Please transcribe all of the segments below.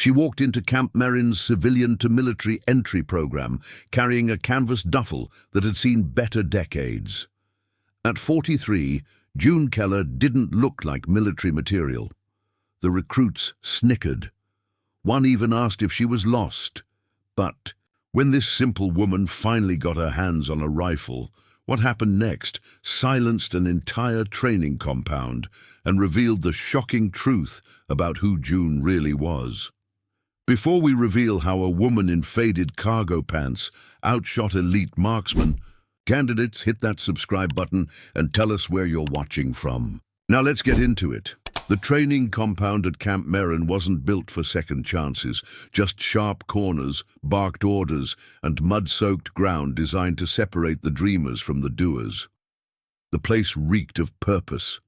She walked into Camp Merrin's civilian-to-military entry program, carrying a canvas duffel that had seen better decades. At 43, June Keller didn't look like military material. The recruits snickered. One even asked if she was lost. But when this simple woman finally got her hands on a rifle, what happened next silenced an entire training compound and revealed the shocking truth about who June really was. Before we reveal how a woman in faded cargo pants outshot elite marksmen, candidates, hit that subscribe button and tell us where you're watching from. Now let's get into it. The training compound at Camp Merrin wasn't built for second chances, just sharp corners, barked orders, and mud-soaked ground designed to separate the dreamers from the doers. The place reeked of purpose,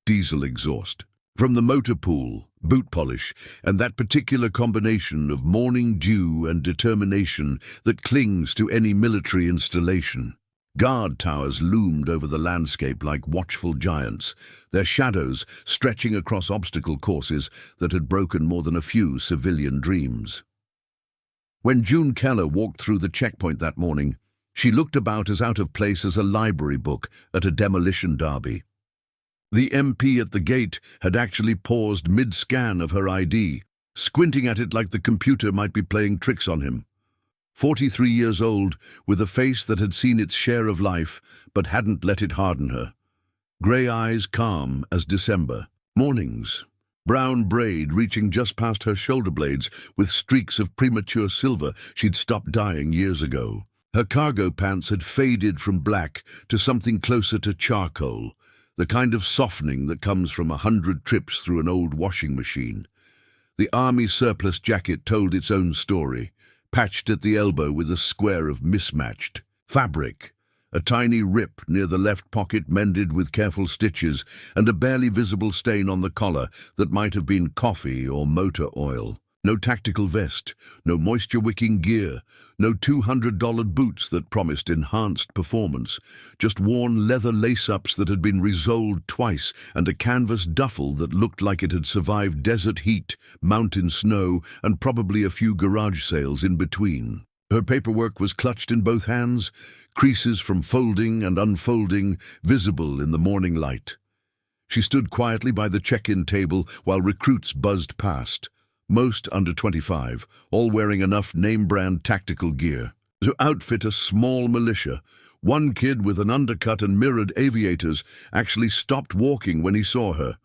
diesel exhaust, from the motor pool, boot polish, and that particular combination of morning dew and determination that clings to any military installation. Guard towers loomed over the landscape like watchful giants, their shadows stretching across obstacle courses that had broken more than a few civilian dreams. When June Keller walked through the checkpoint that morning, she looked about as out of place as a library book at a demolition derby. The MP at the gate had actually paused mid-scan of her ID, squinting at it like the computer might be playing tricks on him. 43 years old, with a face that had seen its share of life, but hadn't let it harden her. Grey eyes calm as December. Mornings. Brown braid reaching just past her shoulder blades with streaks of premature silver she'd stopped dyeing years ago. Her cargo pants had faded from black to something closer to charcoal, the kind of softening that comes from 100 trips through an old washing machine. The army surplus jacket told its own story, patched at the elbow with a square of mismatched fabric, a tiny rip near the left pocket mended with careful stitches, and a barely visible stain on the collar that might have been coffee or motor oil. No tactical vest, no moisture-wicking gear, no $200 boots that promised enhanced performance, just worn leather lace-ups that had been resoled twice, and a canvas duffel that looked like it had survived desert heat, mountain snow, and probably a few garage sales in between. Her paperwork was clutched in both hands, creases from folding and unfolding visible in the morning light. She stood quietly by the check-in table while recruits buzzed past, most under 25, all wearing enough name-brand tactical gear to outfit a small militia. One kid with an undercut and mirrored aviators actually stopped walking when he saw her.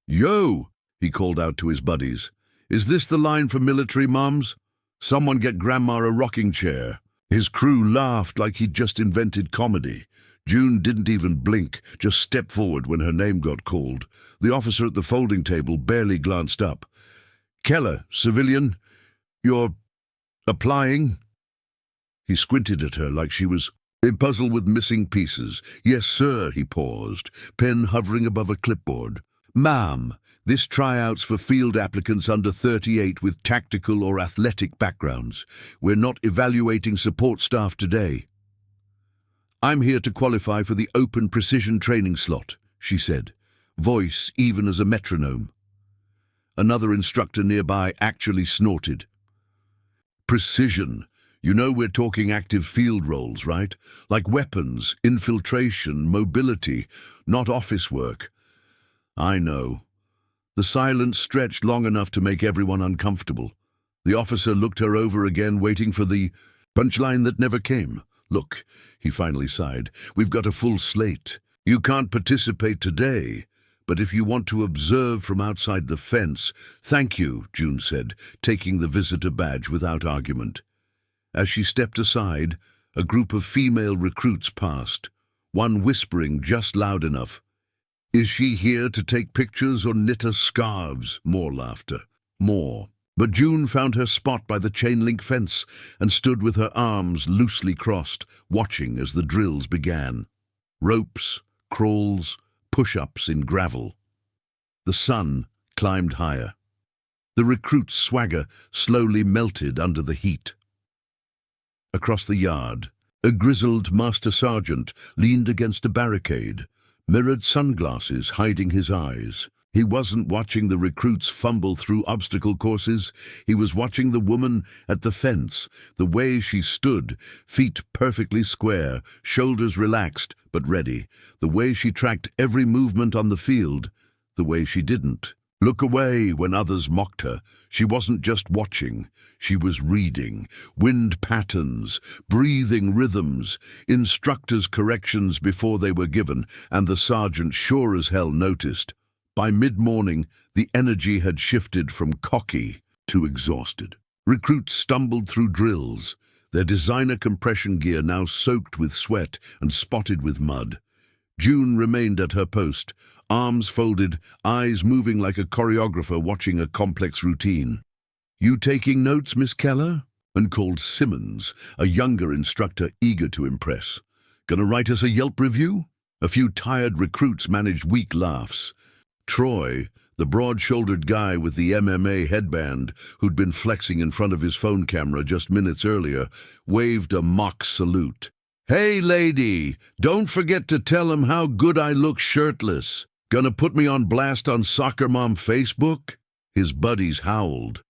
"Yo!" he called out to his buddies. "Is this the line for military moms? Someone get Grandma a rocking chair." His crew laughed like he'd just invented comedy. June didn't even blink, just stepped forward when her name got called. The officer at the folding table barely glanced up. "Keller, civilian, you're applying?" He squinted at her like she was a puzzle with missing pieces. "Yes, sir," he paused, pen hovering above a clipboard. "Ma'am, this tryouts for field applicants under 38 with tactical or athletic backgrounds. We're not evaluating support staff today." "I'm here to qualify for the open precision training slot," she said, voice even as a metronome. Another instructor nearby actually snorted. "Precision. You know we're talking active field roles, right? Like weapons, infiltration, mobility, not office work." "I know." The silence stretched long enough to make everyone uncomfortable. The officer looked her over again, waiting for the punchline that never came. "Look," he finally sighed, "we've got a full slate. You can't participate today. But if you want to observe from outside the fence—" "Thank you," June said, taking the visitor badge without argument. As she stepped aside, a group of female recruits passed, one whispering just loud enough. "Is she here to take pictures or knit us scarves?" More laughter. More. But June found her spot by the chain-link fence and stood with her arms loosely crossed, watching as the drills began. Ropes, crawls, push-ups in gravel. The sun climbed higher. The recruit's swagger slowly melted under the heat. Across the yard, a grizzled master sergeant leaned against a barricade, mirrored sunglasses hiding his eyes. He wasn't watching the recruits fumble through obstacle courses. He was watching the woman at the fence, the way she stood, feet perfectly square, shoulders relaxed but ready, the way she tracked every movement on the field, the way she didn't look away when others mocked her. She wasn't just watching, she was reading. Wind patterns, breathing rhythms, instructors' corrections before they were given, and the sergeant sure as hell noticed. By mid-morning, the energy had shifted from cocky to exhausted. Recruits stumbled through drills, their designer compression gear now soaked with sweat and spotted with mud. June remained at her post, arms folded, eyes moving like a choreographer watching a complex routine. "You taking notes, Miss Keller?" and called Simmons, a younger instructor eager to impress. "Gonna write us a Yelp review?" A few tired recruits managed weak laughs. Troy, the broad-shouldered guy with the MMA headband who'd been flexing in front of his phone camera just minutes earlier, waved a mock salute. "Hey, lady, don't forget to tell him how good I look shirtless. Gonna put me on blast on Soccer Mom Facebook?" His buddies howled.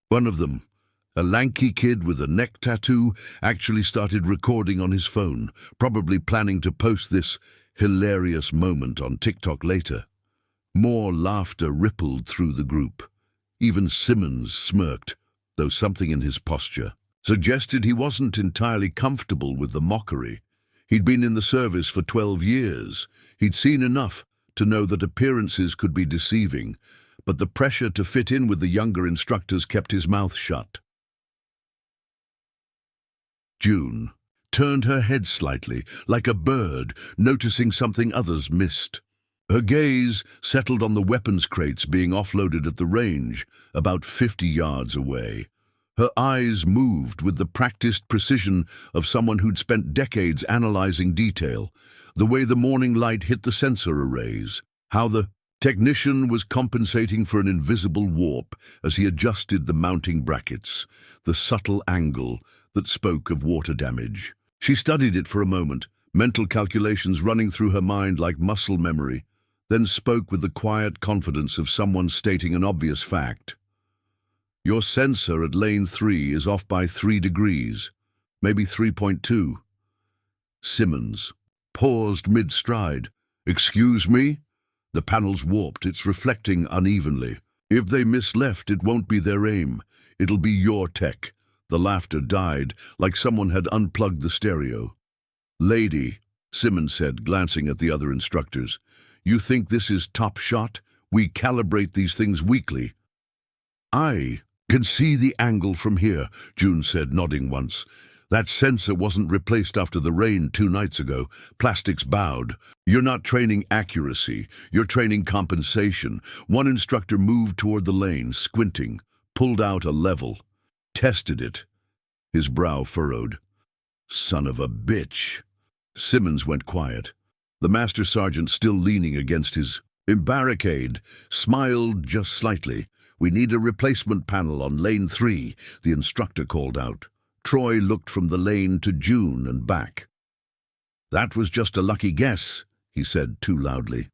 One of them, a lanky kid with a neck tattoo, actually started recording on his phone, probably planning to post this hilarious moment on TikTok later. More laughter rippled through the group. Even Simmons smirked, though something in his posture suggested he wasn't entirely comfortable with the mockery. He'd been in the service for 12 years. He'd seen enough to know that appearances could be deceiving, but the pressure to fit in with the younger instructors kept his mouth shut. June turned her head slightly, like a bird, noticing something others missed. Her gaze settled on the weapons crates being offloaded at the range, about 50 yards away. Her eyes moved with the practiced precision of someone who'd spent decades analyzing detail, the way the morning light hit the sensor arrays, how the technician was compensating for an invisible warp as he adjusted the mounting brackets, the subtle angle that spoke of water damage. She studied it for a moment, mental calculations running through her mind like muscle memory, then spoke with the quiet confidence of someone stating an obvious fact. "Your sensor at lane 3 is off by 3 degrees, maybe 3.2. Simmons paused mid-stride. "Excuse me?" The panel's warped, it's reflecting unevenly. "If they miss left, it won't be their aim. It'll be your tech." The laughter died, like someone had unplugged the stereo. "Lady," Simmons said, glancing at the other instructors, "you think this is top shot? We calibrate these things weekly." "I can see the angle from here," June said, nodding once. "That sensor wasn't replaced after the rain 2 nights ago. Plastics bowed. You're not training accuracy, you're training compensation." One instructor moved toward the lane, squinting, pulled out a level, tested it. His brow furrowed. "Son of a bitch." Simmons went quiet. The master sergeant, still leaning against his barricade, smiled just slightly. "We need a replacement panel on lane 3, the instructor called out. Troy looked from the lane to June and back. "That was just a lucky guess," he said too loudly.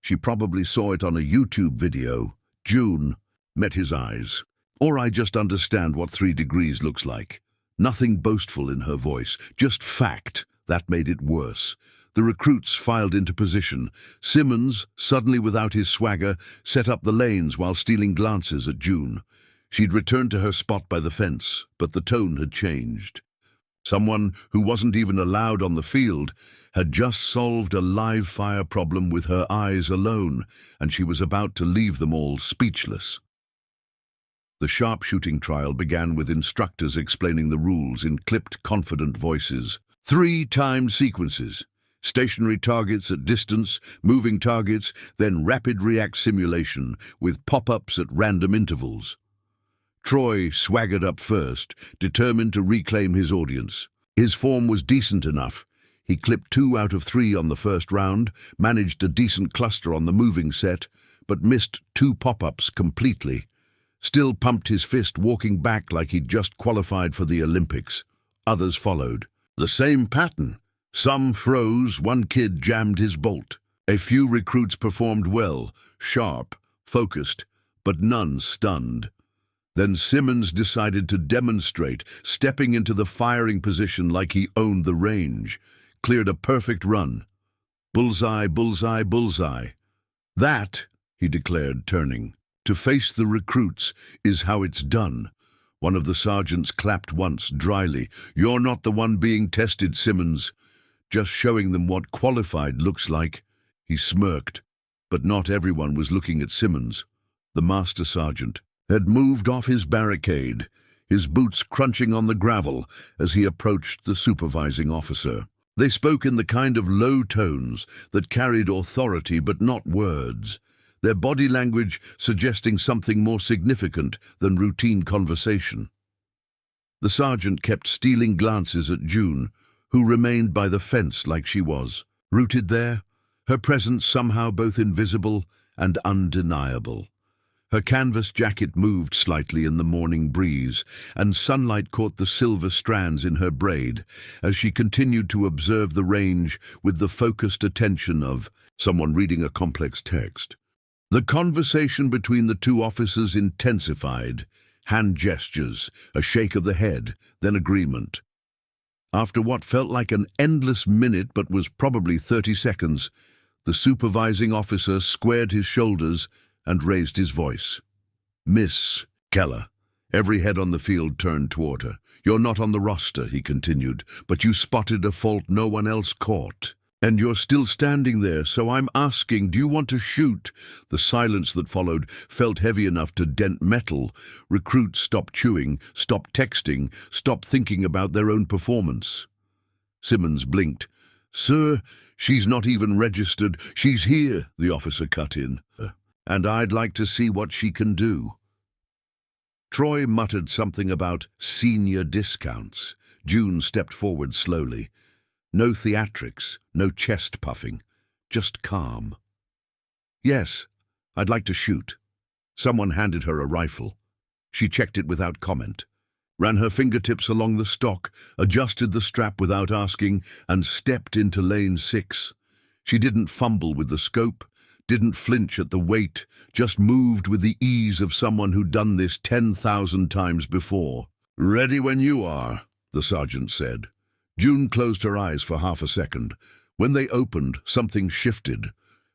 "She probably saw it on a YouTube video." June met his eyes. "Or I just understand what 3 degrees looks like." Nothing boastful in her voice, just fact. That made it worse. The recruits filed into position. Simmons, suddenly without his swagger, set up the lanes while stealing glances at June. She'd returned to her spot by the fence, but the tone had changed. Someone who wasn't even allowed on the field had just solved a live-fire problem with her eyes alone, and she was about to leave them all speechless. The sharpshooting trial began with instructors explaining the rules in clipped, confident voices. 3 timed sequences. Stationary targets at distance, moving targets, then rapid react simulation with pop-ups at random intervals. Troy swaggered up first, determined to reclaim his audience. His form was decent enough. He clipped 2 out of 3 on the first round, managed a decent cluster on the moving set, but missed 2 pop-ups completely. Still pumped his fist, walking back like he'd just qualified for the Olympics. Others followed. The same pattern. Some froze, one kid jammed his bolt. A few recruits performed well, sharp, focused, but none stunned. Then Simmons decided to demonstrate, stepping into the firing position like he owned the range. Cleared a perfect run. Bullseye, bullseye, bullseye. That, he declared, turning, to face the recruits is how it's done. One of the sergeants clapped once, dryly. You're not the one being tested, Simmons. Just showing them what qualified looks like. He smirked, but not everyone was looking at Simmons. The master sergeant had moved off his barricade, his boots crunching on the gravel as he approached the supervising officer. They spoke in the kind of low tones that carried authority but not words, their body language suggesting something more significant than routine conversation. The sergeant kept stealing glances at June, who remained by the fence like she was, rooted there, her presence somehow both invisible and undeniable. Her canvas jacket moved slightly in the morning breeze, and sunlight caught the silver strands in her braid as she continued to observe the range with the focused attention of someone reading a complex text. The conversation between the two officers intensified, hand gestures, a shake of the head, then agreement. After what felt like an endless minute but was probably 30 seconds, the supervising officer squared his shoulders and raised his voice. Miss Keller. Every head on the field turned toward her. You're not on the roster, he continued, but you spotted a fault no one else caught. And you're still standing there, so I'm asking, do you want to shoot? The silence that followed felt heavy enough to dent metal. Recruits stopped chewing, stopped texting, stopped thinking about their own performance. Simmons blinked. Sir, she's not even registered. She's here, the officer cut in. And I'd like to see what she can do. Troy muttered something about senior discounts. June stepped forward slowly. No theatrics, no chest puffing, just calm. Yes, I'd like to shoot. Someone handed her a rifle. She checked it without comment, ran her fingertips along the stock, adjusted the strap without asking, and stepped into lane 6. She didn't fumble with the scope, didn't flinch at the weight, just moved with the ease of someone who'd done this 10,000 times before. Ready when you are, the sergeant said. June closed her eyes for half a second. When they opened, something shifted.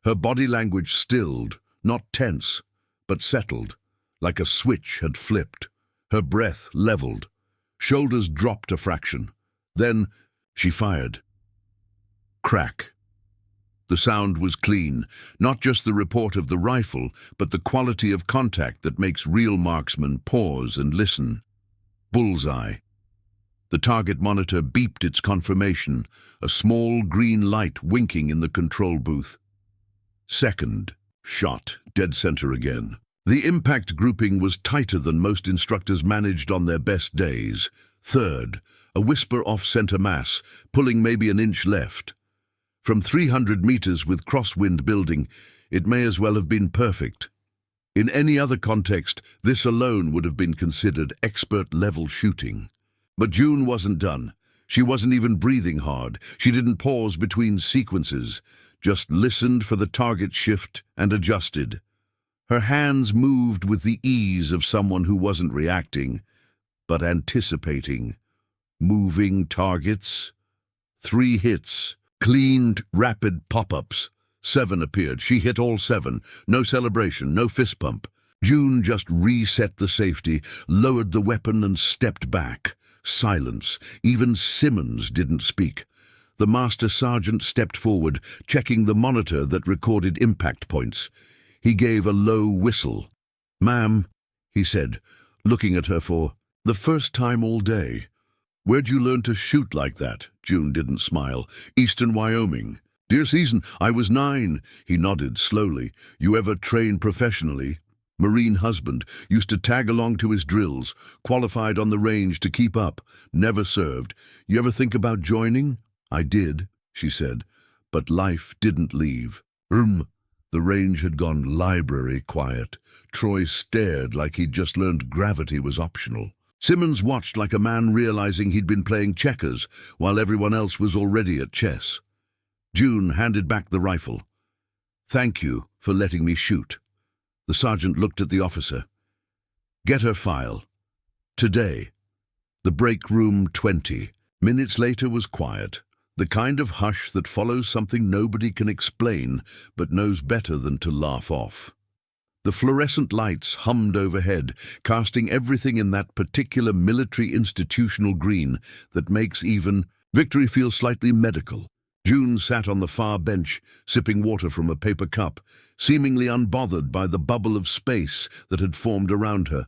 Her body language stilled, not tense, but settled, like a switch had flipped. Her breath leveled. Shoulders dropped a fraction. Then she fired. Crack. The sound was clean, not just the report of the rifle, but the quality of contact that makes real marksmen pause and listen. Bullseye. The target monitor beeped its confirmation, a small green light winking in the control booth. Second. Shot, dead center again. The impact grouping was tighter than most instructors managed on their best days. Third. A whisper off center mass, pulling maybe an inch left. From 300 meters with crosswind building, it may as well have been perfect. In any other context, this alone would have been considered expert-level shooting. But June wasn't done. She wasn't even breathing hard. She didn't pause between sequences, just listened for the target shift and adjusted. Her hands moved with the ease of someone who wasn't reacting, but anticipating. Moving targets. 3 hits. Cleaned, rapid pop-ups. 7 appeared. She hit all 7. No celebration, no fist pump. June just reset the safety, lowered the weapon and stepped back. Silence. Even Simmons didn't speak. The master sergeant stepped forward, checking the monitor that recorded impact points. He gave a low whistle. Ma'am, he said, looking at her for the first time all day. Where'd you learn to shoot like that? June didn't smile. Eastern Wyoming. Dear season, I was 9. He nodded slowly. You ever train professionally? Marine husband. Used to tag along to his drills. Qualified on the range to keep up. Never served. You ever think about joining? I did, she said. But life didn't leave. The range had gone library quiet. Troy stared like he'd just learned gravity was optional. Simmons watched like a man realizing he'd been playing checkers while everyone else was already at chess. June handed back the rifle. Thank you for letting me shoot. The sergeant looked at the officer. "Get her file. Today. The break room 20. Minutes later was quiet, the kind of hush that follows something nobody can explain but knows better than to laugh off. The fluorescent lights hummed overhead, casting everything in that particular military institutional green that makes even victory feel slightly medical. June sat on the far bench, sipping water from a paper cup, seemingly unbothered by the bubble of space that had formed around her.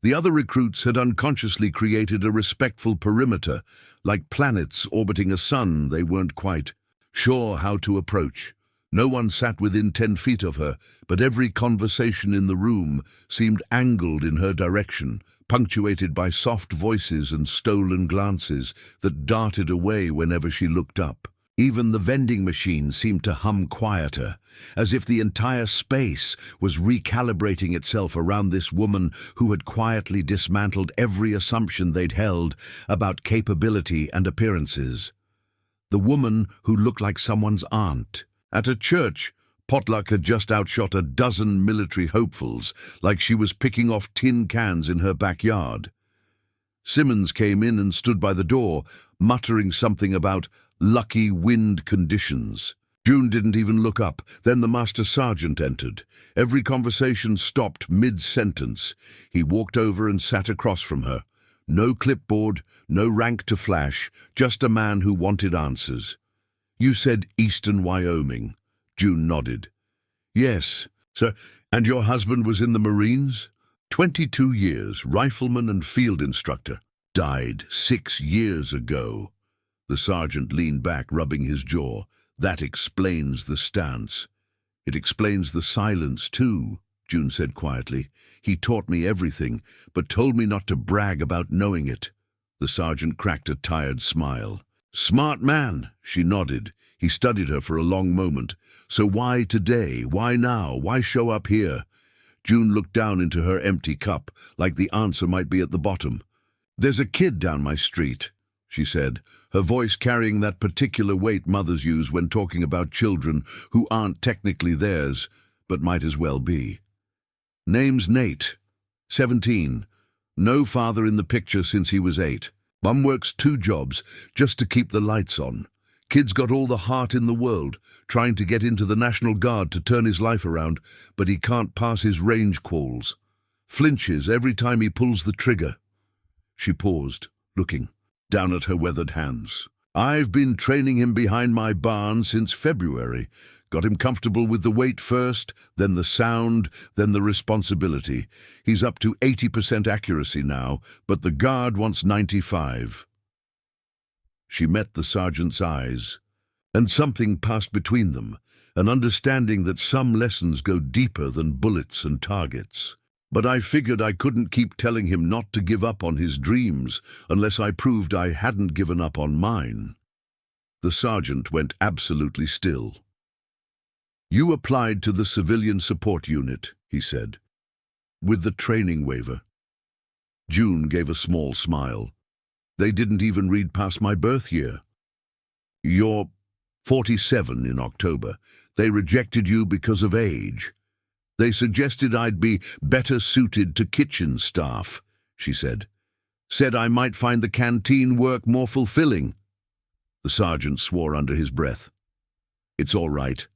The other recruits had unconsciously created a respectful perimeter, like planets orbiting a sun they weren't quite sure how to approach. No one sat within 10 feet of her, but every conversation in the room seemed angled in her direction, punctuated by soft voices and stolen glances that darted away whenever she looked up. Even the vending machine seemed to hum quieter, as if the entire space was recalibrating itself around this woman who had quietly dismantled every assumption they'd held about capability and appearances. The woman who looked like someone's aunt. At a church, Potluck had just outshot a dozen military hopefuls, like she was picking off tin cans in her backyard. Simmons came in and stood by the door, muttering something about lucky wind conditions. June didn't even look up. Then the master sergeant entered. Every conversation stopped mid-sentence. He walked over and sat across from her. No clipboard, no rank to flash, just a man who wanted answers. "You said Eastern Wyoming." June nodded. "Yes, sir. And your husband was in the Marines?" 22 years, rifleman and field instructor. Died 6 years ago. The sergeant leaned back, rubbing his jaw. "That explains the stance." "It explains the silence, too," June said quietly. "He taught me everything, but told me not to brag about knowing it." The sergeant cracked a tired smile. "Smart man," she nodded. He studied her for a long moment. "So why today? Why now? Why show up here?" June looked down into her empty cup, like the answer might be at the bottom. "There's a kid down my street," she said, her voice carrying that particular weight mothers use when talking about children who aren't technically theirs, but might as well be. "Name's Nate. 17. No father in the picture since he was 8. Mum works 2 jobs just to keep the lights on. Kid's got all the heart in the world, trying to get into the National Guard to turn his life around, but he can't pass his range quals. Flinches every time he pulls the trigger." She paused, looking down at her weathered hands. "I've been training him behind my barn since February. Got him comfortable with the weight first, then the sound, then the responsibility. He's up to 80% accuracy now, but the guard wants 95. She met the sergeant's eyes, and something passed between them, an understanding that some lessons go deeper than bullets and targets. "But I figured I couldn't keep telling him not to give up on his dreams unless I proved I hadn't given up on mine." The sergeant went absolutely still. "You applied to the civilian support unit," he said, "with the training waiver." June gave a small smile. "They didn't even read past my birth year." "You're 47 in October. They rejected you because of age. They suggested I'd be better suited to kitchen staff," she said. "Said I might find the canteen work more fulfilling." The sergeant swore under his breath. "It's all right,"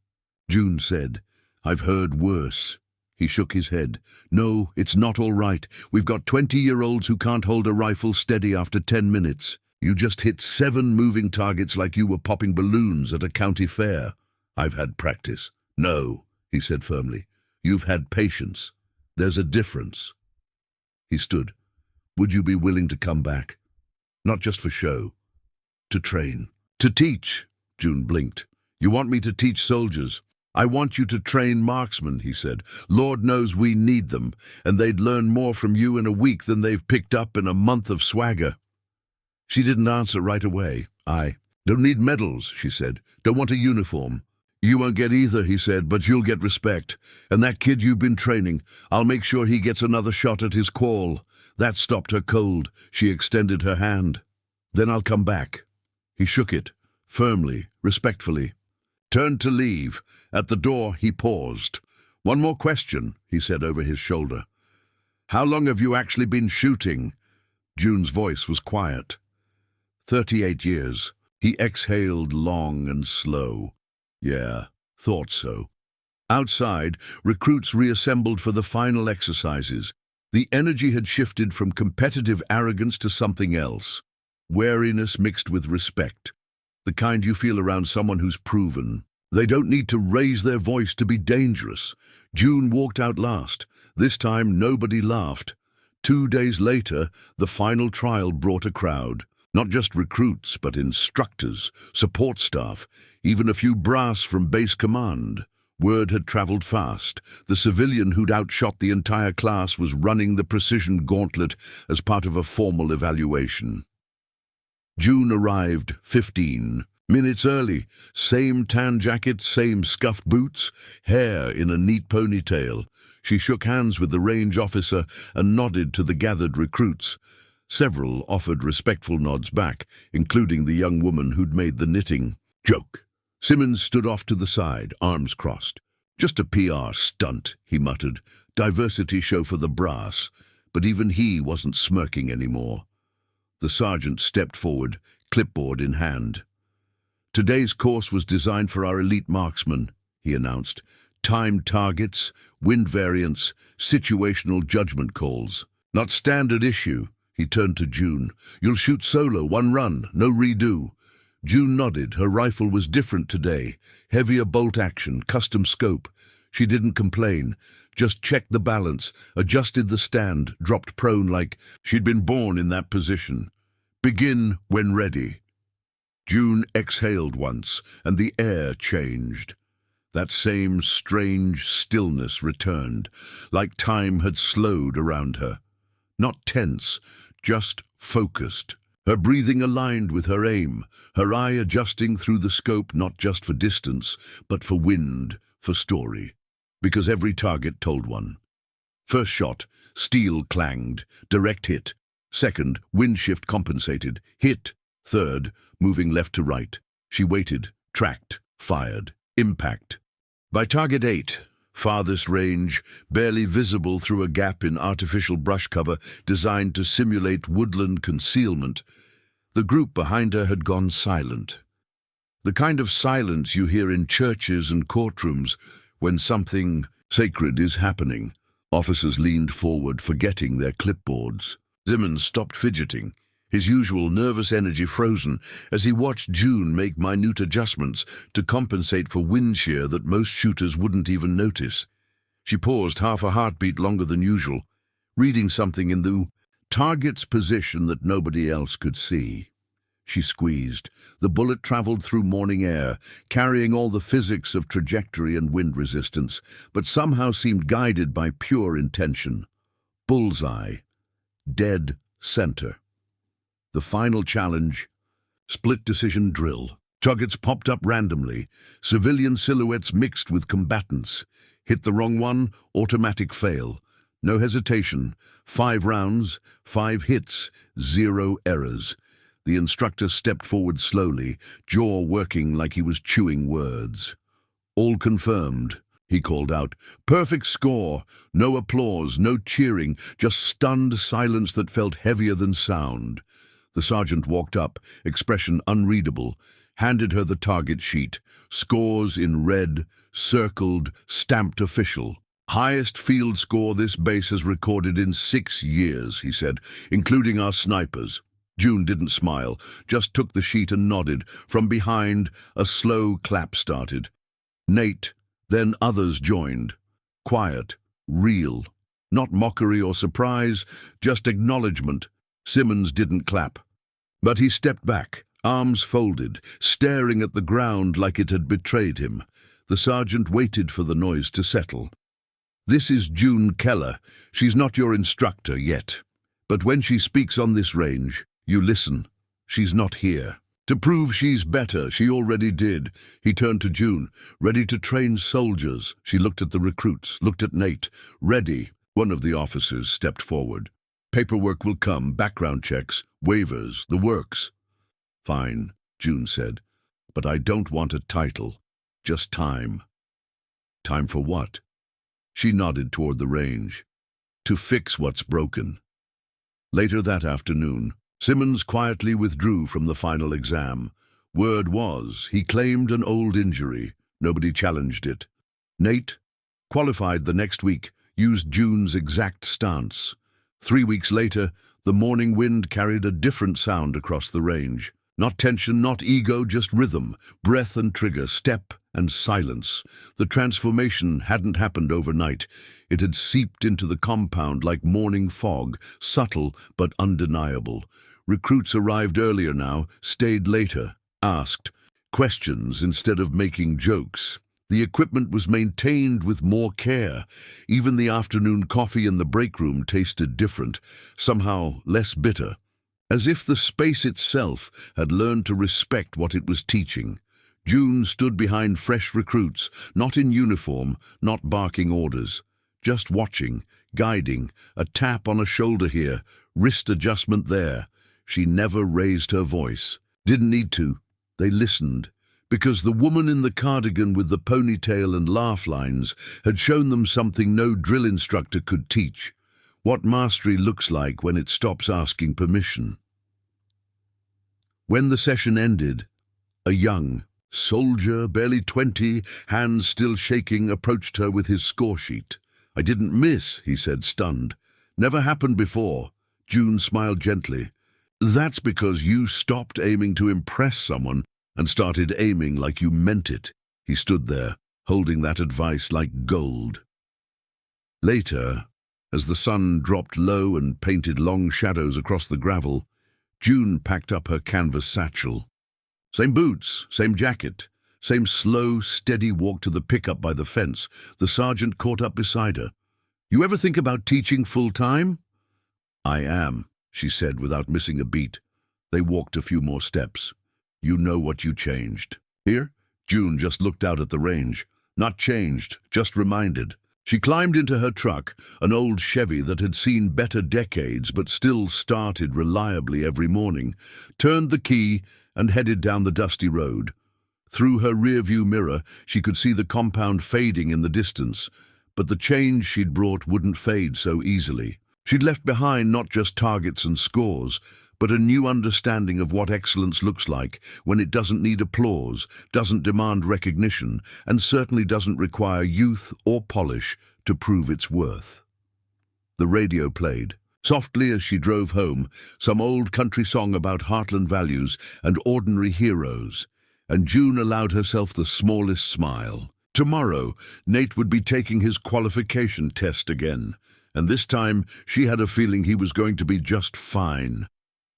June said. "I've heard worse." He shook his head. "No, it's not all right. We've got 20-year-olds who can't hold a rifle steady after 10 minutes. You just hit 7 moving targets like you were popping balloons at a county fair." "I've had practice." "No," he said firmly. "You've had patience. There's a difference." He stood. "Would you be willing to come back? Not just for show. To train. To teach." June blinked. "You want me to teach soldiers?" "I want you to train marksmen," he said. "Lord knows we need them, and they'd learn more from you in a week than they've picked up in a month of swagger." She didn't answer right away. "I don't need medals," she said. "Don't want a uniform." "You won't get either," he said, "but you'll get respect. And that kid you've been training, I'll make sure he gets another shot at his qual." That stopped her cold. She extended her hand. "Then I'll come back." He shook it, firmly, respectfully. Turned to leave. At the door, he paused. "One more question," he said over his shoulder. "How long have you actually been shooting?" June's voice was quiet. 38 years. He exhaled long and slow. "Yeah, thought so." Outside, recruits reassembled for the final exercises. The energy had shifted from competitive arrogance to something else. Wariness mixed with respect. The kind you feel around someone who's proven. They don't need to raise their voice to be dangerous. June walked out last. This time, nobody laughed. 2 days later, the final trial brought a crowd. Not just recruits, but instructors, support staff, even a few brass from base command. Word had traveled fast. The civilian who'd outshot the entire class was running the precision gauntlet as part of a formal evaluation. June arrived 15 minutes early. Same tan jacket, same scuffed boots, hair in a neat ponytail. She shook hands with the range officer and nodded to the gathered recruits. Several offered respectful nods back, including the young woman who'd made the knitting joke. Simmons stood off to the side, arms crossed. "Just a PR stunt," he muttered. "Diversity show for the brass." But even he wasn't smirking anymore. The sergeant stepped forward, clipboard in hand. "Today's course was designed for our elite marksmen," he announced. "Timed targets, wind variance, situational judgment calls. Not standard issue." He turned to June. "You'll shoot solo, one run, no redo." June nodded. Her rifle was different today. Heavier bolt action, custom scope. She didn't complain, just checked the balance, adjusted the stand, dropped prone like she'd been born in that position. "Begin when ready." June exhaled once, and the air changed. That same strange stillness returned, like time had slowed around her. Not tense, just focused. Her breathing aligned with her aim, her eye adjusting through the scope not just for distance, but for wind, for story. Because every target told one. First shot, steel clanged, direct hit. Second, wind shift compensated, hit. Third, moving left to right. She waited, tracked, fired, impact. By target 8, farthest range, barely visible through a gap in artificial brush cover designed to simulate woodland concealment, the group behind her had gone silent. The kind of silence you hear in churches and courtrooms when something sacred is happening. Officers leaned forward, forgetting their clipboards. Simmons stopped fidgeting, his usual nervous energy frozen, as he watched June make minute adjustments to compensate for wind shear that most shooters wouldn't even notice. She paused half a heartbeat longer than usual, reading something in the target's position that nobody else could see. She squeezed. The bullet traveled through morning air, carrying all the physics of trajectory and wind resistance, but somehow seemed guided by pure intention. Bullseye. Dead center. The final challenge, split decision drill. Targets popped up randomly, civilian silhouettes mixed with combatants. Hit the wrong one, automatic fail. No hesitation. 5 rounds, 5 hits, 0 errors. The instructor stepped forward slowly, jaw working like he was chewing words. "All confirmed," he called out. "Perfect score. No applause, no cheering, just stunned silence that felt heavier than sound." The sergeant walked up, expression unreadable, handed her the target sheet. Scores in red, circled, stamped official. "Highest field score this base has recorded in 6 years," he said, "including our snipers." June didn't smile, just took the sheet and nodded. From behind, a slow clap started. Nate, then others joined. Quiet, real. Not mockery or surprise, just acknowledgement. Simmons didn't clap. But he stepped back, arms folded, staring at the ground like it had betrayed him. The sergeant waited for the noise to settle. "This is June Keller. She's not your instructor yet. But when she speaks on this range, you listen. She's not here. To prove she's better, she already did." He turned to June. "Ready to train soldiers." She looked at the recruits, looked at Nate. "Ready." One of the officers stepped forward. "Paperwork will come, background checks, waivers, the works." "Fine," June said. "But I don't want a title. Just time." "Time for what?" She nodded toward the range. To fix what's broken. Later that afternoon, Simmons quietly withdrew from the final exam. Word was, he claimed an old injury. Nobody challenged it. Nate, qualified the next week, used June's exact stance. 3 weeks later, the morning wind carried a different sound across the range. Not tension, not ego, just rhythm, breath and trigger, step and silence. The transformation hadn't happened overnight. It had seeped into the compound like morning fog, subtle but undeniable. Recruits arrived earlier now, stayed later, asked questions instead of making jokes. The equipment was maintained with more care. Even the afternoon coffee in the break room tasted different, somehow less bitter, as if the space itself had learned to respect what it was teaching. June stood behind fresh recruits, not in uniform, not barking orders, just watching, guiding, a tap on a shoulder here, wrist adjustment there. She never raised her voice. Didn't need to. They listened, because the woman in the cardigan with the ponytail and laugh lines had shown them something no drill instructor could teach. What mastery looks like when it stops asking permission. When the session ended, a young soldier, barely 20, hands still shaking, approached her with his score sheet. "I didn't miss," he said, stunned. "Never happened before." June smiled gently. "That's because you stopped aiming to impress someone and started aiming like you meant it." He stood there, holding that advice like gold. Later, as the sun dropped low and painted long shadows across the gravel, June packed up her canvas satchel. Same boots, same jacket, same slow, steady walk to the pickup by the fence. The sergeant caught up beside her. "You ever think about teaching full-time?" "I am," she said without missing a beat. They walked a few more steps. "You know what you changed." "Here?" June just looked out at the range. Not changed, just reminded. She climbed into her truck, an old Chevy that had seen better decades but still started reliably every morning, turned the key and headed down the dusty road. Through her rearview mirror, she could see the compound fading in the distance, but the change she'd brought wouldn't fade so easily. She'd left behind not just targets and scores, but a new understanding of what excellence looks like when it doesn't need applause, doesn't demand recognition, and certainly doesn't require youth or polish to prove its worth. The radio played. Softly as she drove home, some old country song about heartland values and ordinary heroes, and June allowed herself the smallest smile. Tomorrow, Nate would be taking his qualification test again, and this time she had a feeling he was going to be just fine.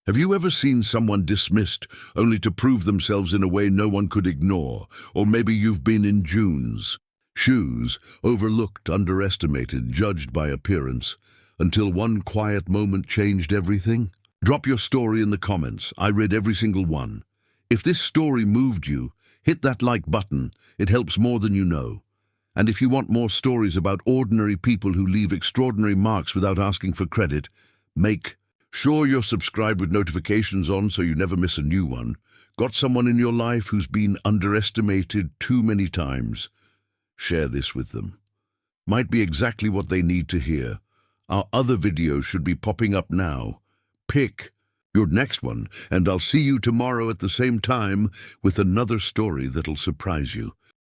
Have you ever seen someone dismissed only to prove themselves in a way no one could ignore? Or maybe you've been in June's shoes, overlooked, underestimated, judged by appearance, until one quiet moment changed everything? Drop your story in the comments. I read every single one. If this story moved you, hit that like button. It helps more than you know. And if you want more stories about ordinary people who leave extraordinary marks without asking for credit, make sure you're subscribed with notifications on so you never miss a new one. Got someone in your life who's been underestimated too many times? Share this with them. Might be exactly what they need to hear. Our other videos should be popping up now. Pick your next one, and I'll see you tomorrow at the same time with another story that'll surprise you.